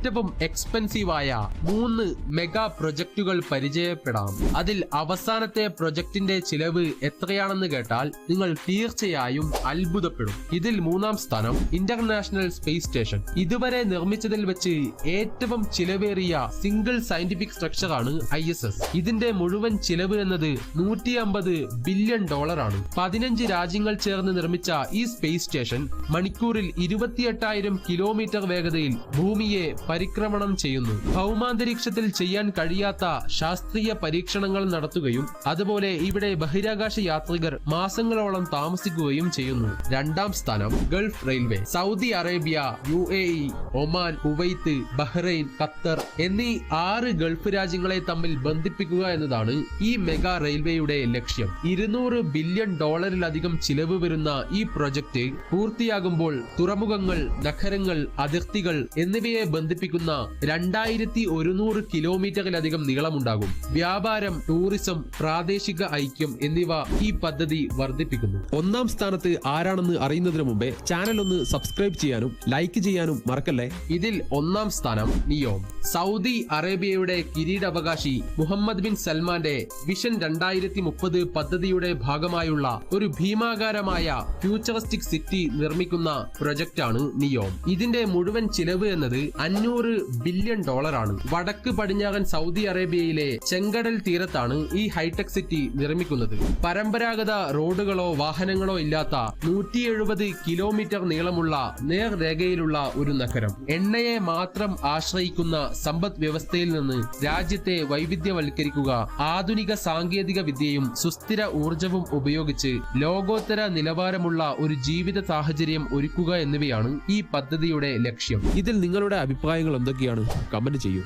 ഏറ്റവും എക്സ്പെൻസീവായ 3 മെഗാ പ്രൊജക്ടുകൾ പരിചയപ്പെടാം. അതിൽ അവസാനത്തെ പ്രൊജക്ടിന്റെ ചിലവ് എത്രയാണെന്ന് കേട്ടാൽ നിങ്ങൾ തീർച്ചയായും അത്ഭുതപ്പെടും. ഇതിൽ 3-ാം സ്ഥാനം ഇന്റർനാഷണൽ സ്പേസ് സ്റ്റേഷൻ. ഇതുവരെ നിർമ്മിച്ചതിൽ വെച്ച് ഏറ്റവും ചിലവേറിയ സിംഗിൾ സയന്റിഫിക് സ്ട്രക്ചർ ആണ് ISS. ഇതിന്റെ മുഴുവൻ ചിലവ് എന്നത് $150 ബില്യൺ ആണ്. 15 രാജ്യങ്ങൾ ചേർന്ന് നിർമ്മിച്ച ഈ സ്പേസ് സ്റ്റേഷൻ മണിക്കൂറിൽ 28,000 കിലോമീറ്റർ വേഗതയിൽ ഭൂമിയെ പരിക്രമണം ചെയ്യുന്നു. ഭൗമാന്തരീക്ഷത്തിൽ ചെയ്യാൻ കഴിയാത്ത ശാസ്ത്രീയ പരീക്ഷണങ്ങൾ നടത്തുകയും അതുപോലെ ഇവിടെ ബഹിരാകാശ യാത്രികർ മാസങ്ങളോളം താമസിക്കുകയും ചെയ്യുന്നു. 2-ാം സ്ഥാനം Gulf railway. Saudi Arabia, UAE, Oman, Kuwait, Bahrain, Qatar എന്നീ 6 ഗൾഫ് രാജ്യങ്ങളെ തമ്മിൽ ബന്ധിപ്പിക്കുക എന്നതാണ് ഈ മെഗാ റെയിൽവേയുടെ ലക്ഷ്യം. $200 ബില്യൺ ചിലവ് വരുന്ന ഈ പ്രൊജക്ട് പൂർത്തിയാകുമ്പോൾ തുറമുഖങ്ങൾ, നഗരങ്ങൾ, അതിർത്തികൾ എന്നിവയെ ബന്ധിപ്പിക്കുന്ന 2100 കിലോമീറ്ററിലധികം നീളമുണ്ടാകും. വ്യാപാരം, ടൂറിസം, പ്രാദേശിക ഐക്യം എന്നിവ ഈ പദ്ധതി വർദ്ധിപ്പിക്കുന്നു. 1-ാം സ്ഥാനത്ത് ആരാണെന്ന് അറിയുന്നതിന് മുമ്പേ ചാനൽ ഒന്ന് സബ്സ്ക്രൈബ് ചെയ്യാനും ലൈക്ക് ചെയ്യാനും മറക്കല്ലേ. ഇതിൽ 1-ാം സ്ഥാനം നിയോം. സൗദി അറേബ്യയുടെ കിരീടാവകാശി മുഹമ്മദ് ബിൻ സൽമാന്റെ വിഷൻ 2030 പദ്ധതിയുടെ ഭാഗമായുള്ള ഒരു ഭീമാകാരമായ ഫ്യൂച്ചറിസ്റ്റിക് സിറ്റി നിർമ്മിക്കുന്ന പ്രൊജക്റ്റാണ് നിയോം. ഇതിന്റെ മുഴുവൻ ചിലവ് എന്നത് $500 ബില്യൺ ആണ്. വടക്ക് പടിഞ്ഞാറൻ സൗദി അറേബ്യയിലെ ചെങ്കടൽ തീരത്താണ് ഈ ഹൈടെക് സിറ്റി നിർമ്മിക്കുന്നത്. പരമ്പരാഗത റോഡുകളോ വാഹനങ്ങളോ ഇല്ലാത്ത 170 കിലോമീറ്റർ നീളമുള്ള നേർരേഖയിലുള്ള ഒരു നഗരം. എണ്ണയെ മാത്രം ആശ്രയിക്കുന്ന സമ്പദ് വ്യവസ്ഥയിൽ നിന്ന് രാജ്യത്തെ വൈവിധ്യവൽക്കരിക്കുക, ആധുനിക സാങ്കേതിക വിദ്യയും സുസ്ഥിര ഊർജവും ഉപയോഗിച്ച് ലോകോത്തര നിലവാരമുള്ള ഒരു ജീവിത സാഹചര്യം ഒരുക്കുക എന്നിവയാണ് ഈ പദ്ധതിയുടെ ലക്ഷ്യം. ഇതിൽ നിങ്ങളുടെ അഭിപ്രായങ്ങൾ എന്തൊക്കെയാണ്? കമന്റ് ചെയ്യൂ.